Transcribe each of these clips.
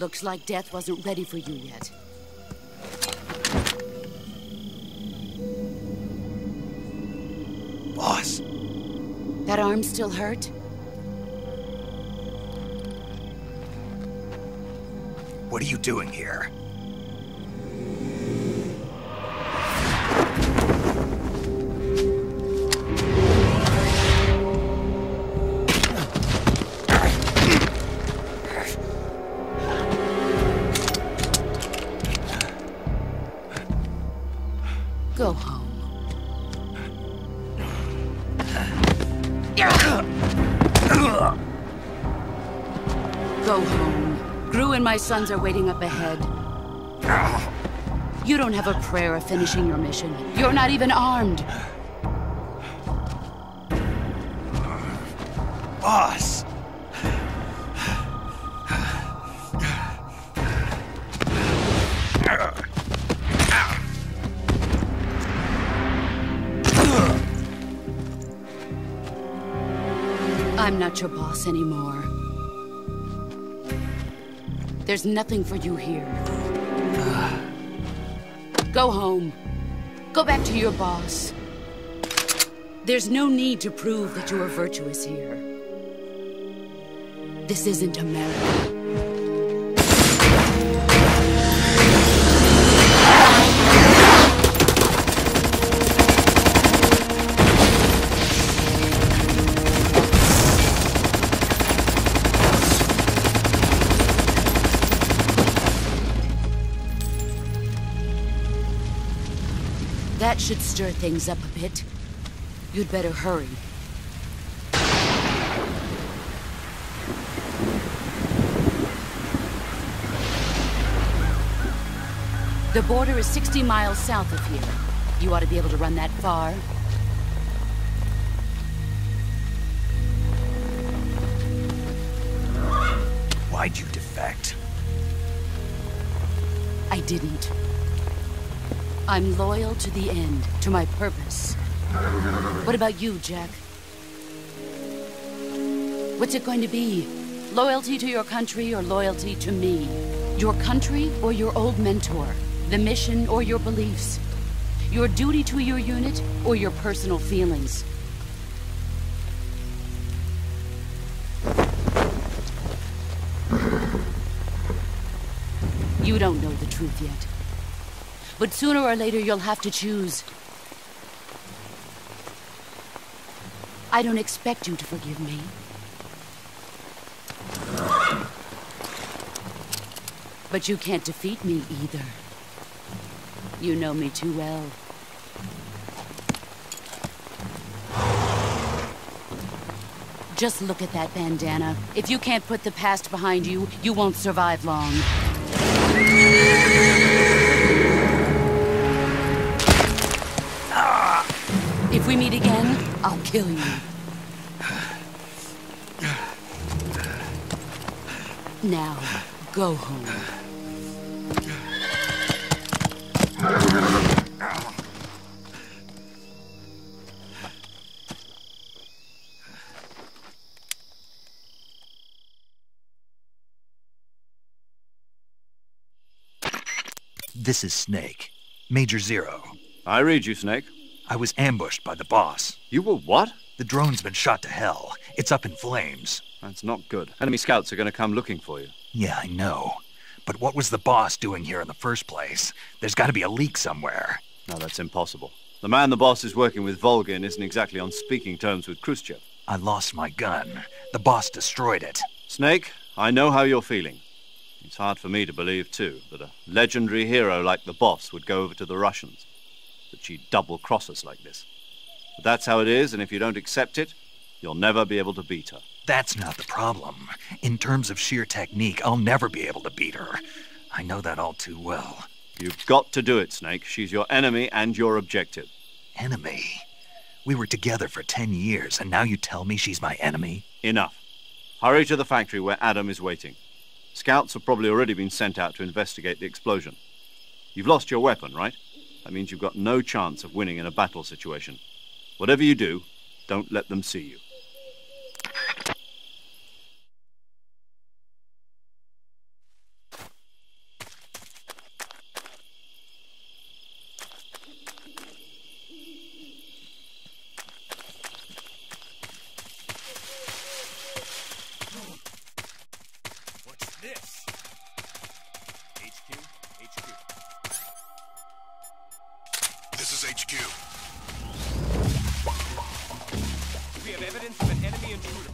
Looks like death wasn't ready for you yet. Boss. That arm still hurt? What are you doing here? Go home. Go home. Gru and my sons are waiting up ahead. You don't have a prayer of finishing your mission. You're not even armed. Boss! I'm not your boss anymore. There's nothing for you here. Go home. Go back to your boss. There's no need to prove that you are virtuous here. This isn't America. That should stir things up a bit. You'd better hurry. The border is 60 miles south of here. You ought to be able to run that far. Why'd you defect? I didn't. I'm loyal to the end, to my purpose. What about you, Jack? What's it going to be? Loyalty to your country or loyalty to me? Your country or your old mentor? The mission or your beliefs? Your duty to your unit or your personal feelings? You don't know the truth yet. But sooner or later, you'll have to choose. I don't expect you to forgive me. But you can't defeat me either. You know me too well. Just look at that bandana. If you can't put the past behind you, you won't survive long. If we meet again, I'll kill you. Now, go home. This is Snake. Major Zero. I read you, Snake. I was ambushed by the boss. You were what? The drone's been shot to hell. It's up in flames. That's not good. Enemy scouts are going to come looking for you. Yeah, I know. But what was the boss doing here in the first place? There's got to be a leak somewhere. No, that's impossible. The man the boss is working with, Volgin, isn't exactly on speaking terms with Khrushchev. I lost my gun. The boss destroyed it. Snake, I know how you're feeling. It's hard for me to believe, too, that a legendary hero like the boss would go over to the Russians. That she'd double-cross us like this. But that's how it is, and if you don't accept it, you'll never be able to beat her. That's not the problem. In terms of sheer technique, I'll never be able to beat her. I know that all too well. You've got to do it, Snake. She's your enemy and your objective. Enemy? We were together for 10 years, and now you tell me she's my enemy? Enough. Hurry to the factory where Adam is waiting. Scouts have probably already been sent out to investigate the explosion. You've lost your weapon, right? That means you've got no chance of winning in a battle situation. Whatever you do, don't let them see you. have evidence of an enemy intruder.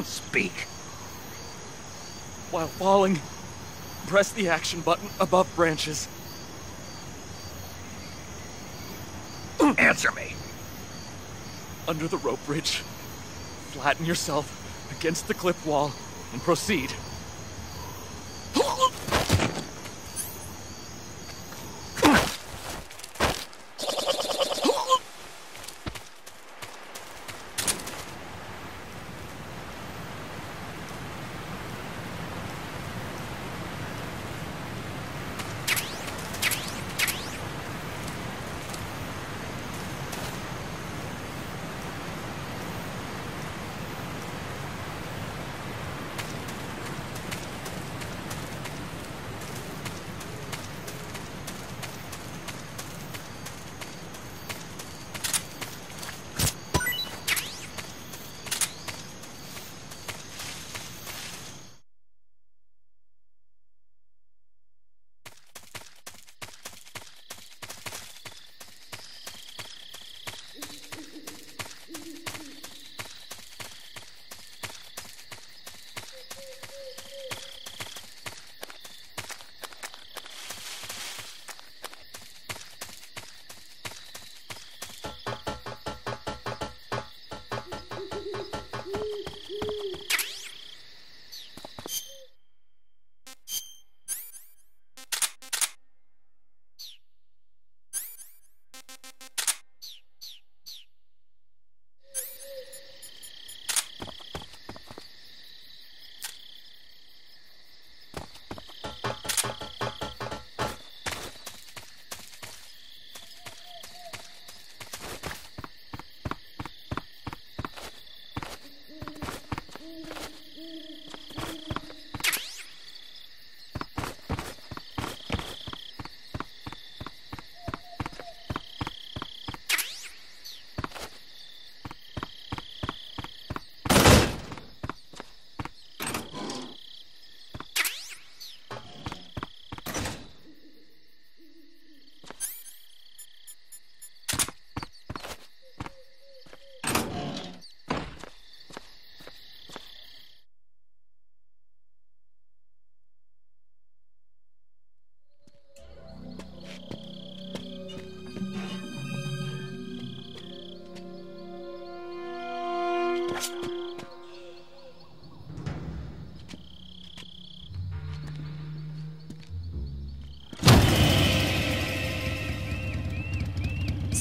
Speak. While falling, press the action button above branches. Answer me. Under the rope bridge, flatten yourself against the cliff wall and proceed.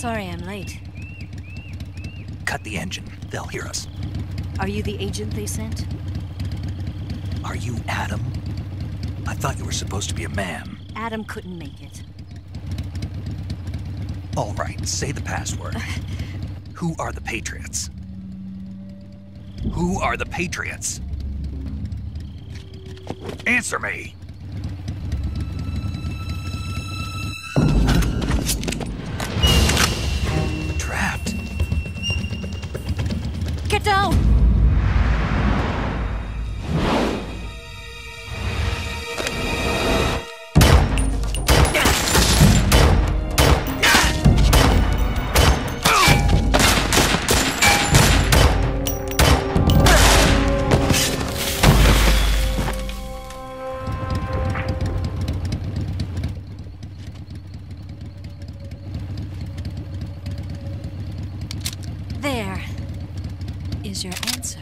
Sorry I'm late. Cut the engine. They'll hear us. Are you the agent they sent? Are you Adam? I thought you were supposed to be a man. Adam couldn't make it. All right, say the password. Who are the Patriots? Who are the Patriots? Answer me! We're trapped. Get down! There is your answer.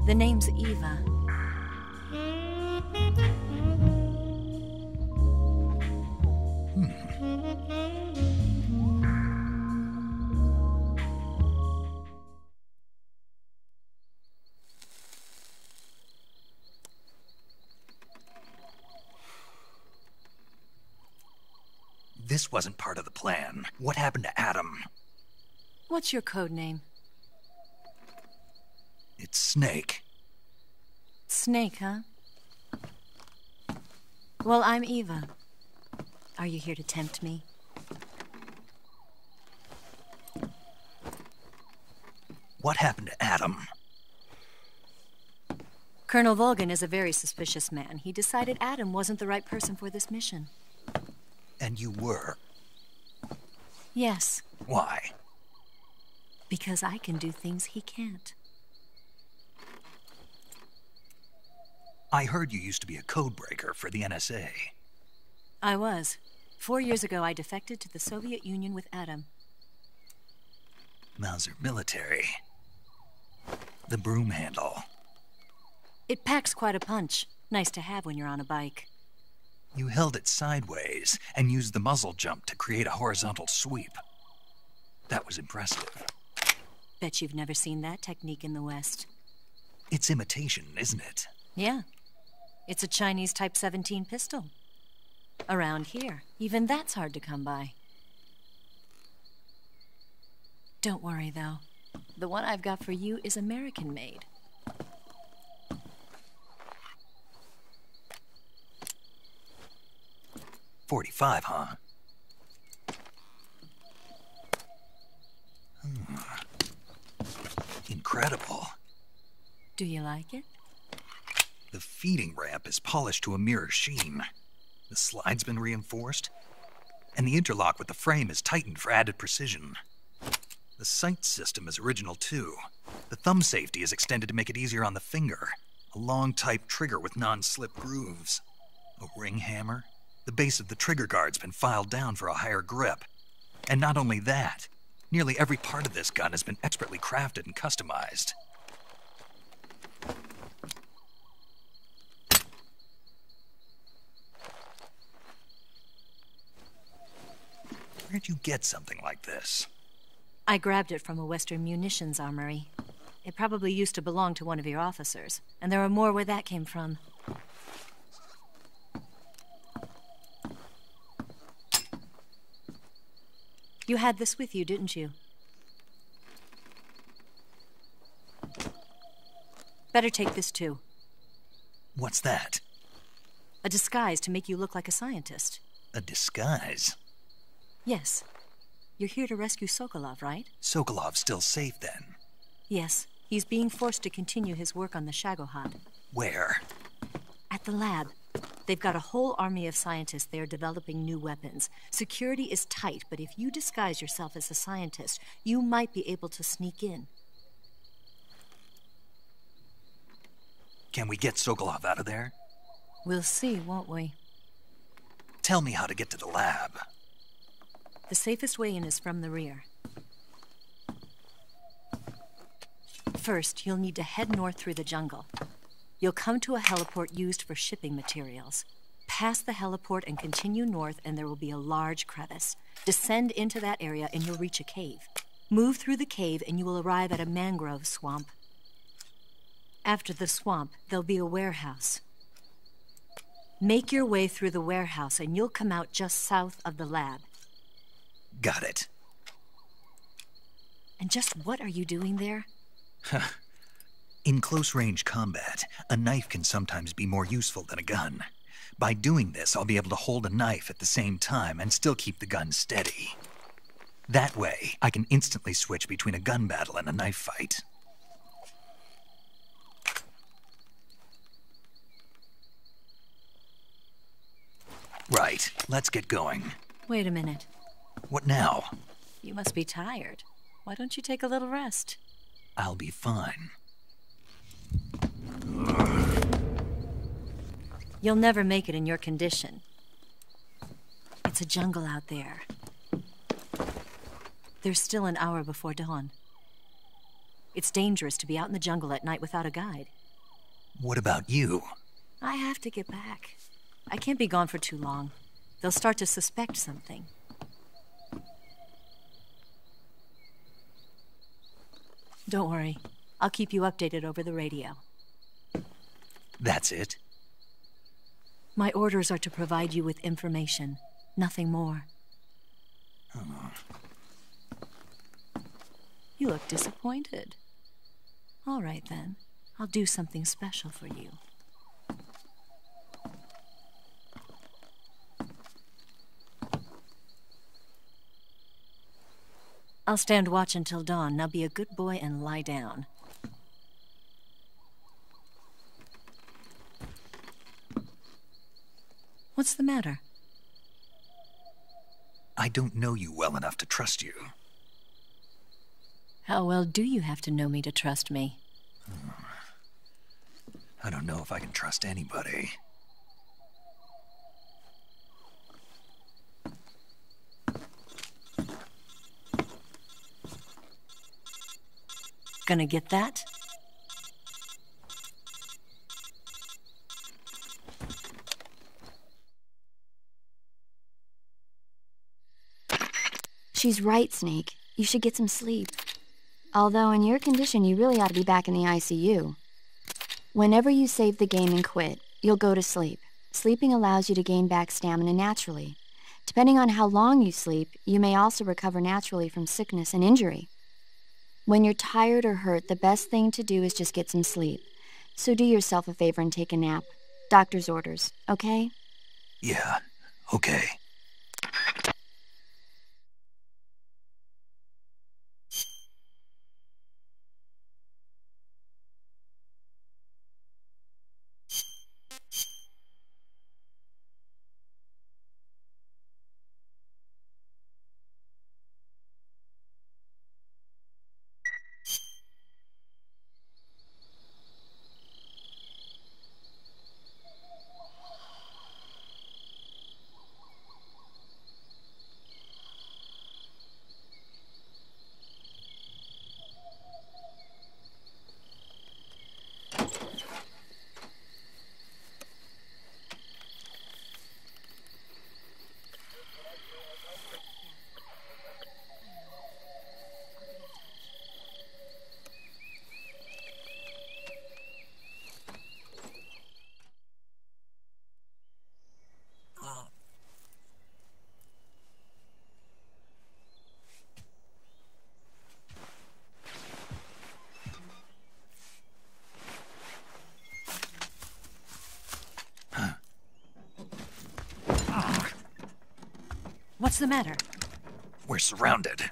The name's Eva. This wasn't part of the plan. What happened to Adam? What's your code name? It's Snake. Snake, huh? Well, I'm Eva. Are you here to tempt me? What happened to Adam? Colonel Volgan is a very suspicious man. He decided Adam wasn't the right person for this mission. And you were. Yes, Why? because I can do things he can't. I heard you used to be a codebreaker for the NSA. I was. 4 years ago, I defected to the Soviet Union with Adam. Mauser military. The broom handle. It packs quite a punch. Nice to have when you're on a bike. You held it sideways and used the muzzle jump to create a horizontal sweep. That was impressive. Bet you've never seen that technique in the West. It's imitation, isn't it? Yeah. It's a Chinese Type 17 pistol. Around here, even that's hard to come by. Don't worry, though. The one I've got for you is American-made. .45, huh? Incredible. Do you like it? The feeding ramp is polished to a mirror sheen. The slide's been reinforced, and the interlock with the frame is tightened for added precision. The sight system is original too. The thumb safety is extended to make it easier on the finger. A long type trigger with non-slip grooves. A ring hammer. The base of the trigger guard's been filed down for a higher grip. And not only that, nearly every part of this gun has been expertly crafted and customized. Where'd you get something like this? I grabbed it from a Western munitions armory. It probably used to belong to one of your officers, and there are more where that came from. You had this with you, didn't you? Better take this too. What's that? A disguise to make you look like a scientist. A disguise? Yes. You're here to rescue Sokolov, right? Sokolov's still safe then? Yes. He's being forced to continue his work on the Shagohod. Where? At the lab. They've got a whole army of scientists there developing new weapons. Security is tight, but if you disguise yourself as a scientist, you might be able to sneak in. Can we get Sokolov out of there? We'll see, won't we? Tell me how to get to the lab. The safest way in is from the rear. First, you'll need to head north through the jungle. You'll come to a heliport used for shipping materials. Pass the heliport and continue north, and there will be a large crevice. Descend into that area and you'll reach a cave. Move through the cave and you will arrive at a mangrove swamp. After the swamp, there'll be a warehouse. Make your way through the warehouse and you'll come out just south of the lab. Got it. And just what are you doing there? In close-range combat, a knife can sometimes be more useful than a gun. By doing this, I'll be able to hold a knife at the same time and still keep the gun steady. That way, I can instantly switch between a gun battle and a knife fight. Right, let's get going. Wait a minute. What now? You must be tired. Why don't you take a little rest? I'll be fine. You'll never make it in your condition. It's a jungle out there. There's still an hour before dawn. It's dangerous to be out in the jungle at night without a guide. What about you? I have to get back. I can't be gone for too long. They'll start to suspect something. Don't worry. I'll keep you updated over the radio. That's it? My orders are to provide you with information. Nothing more. You look disappointed. All right, then. I'll do something special for you. I'll stand watch until dawn. Now be a good boy and lie down. What's the matter? I don't know you well enough to trust you. How well do you have to know me to trust me? I don't know if I can trust anybody. Gonna get that? She's right, Snake. You should get some sleep. Although in your condition, you really ought to be back in the ICU. Whenever you save the game and quit, you'll go to sleep. Sleeping allows you to gain back stamina naturally. Depending on how long you sleep, you may also recover naturally from sickness and injury. When you're tired or hurt, the best thing to do is just get some sleep. So do yourself a favor and take a nap. Doctor's orders, okay? Yeah, okay. What's the matter? We're surrounded.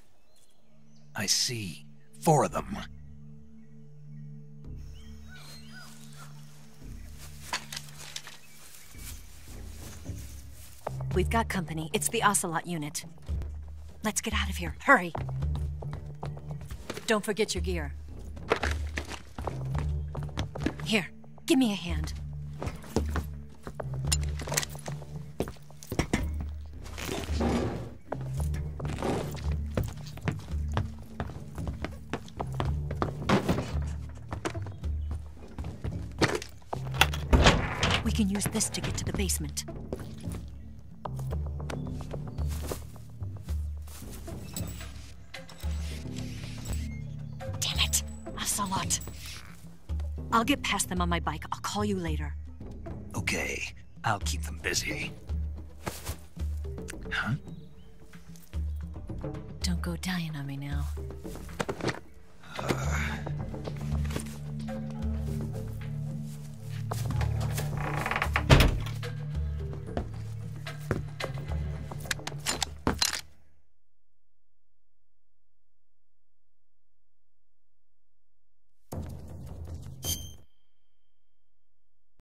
I see 4 of them. We've got company. It's the Ocelot unit. Let's get out of here. Hurry! Don't forget your gear. Here, give me a hand. We can use this to get to the basement. Damn it! Ocelot. I'll get past them on my bike. I'll call you later. Okay, I'll keep them busy. Huh? Don't go dying on me now.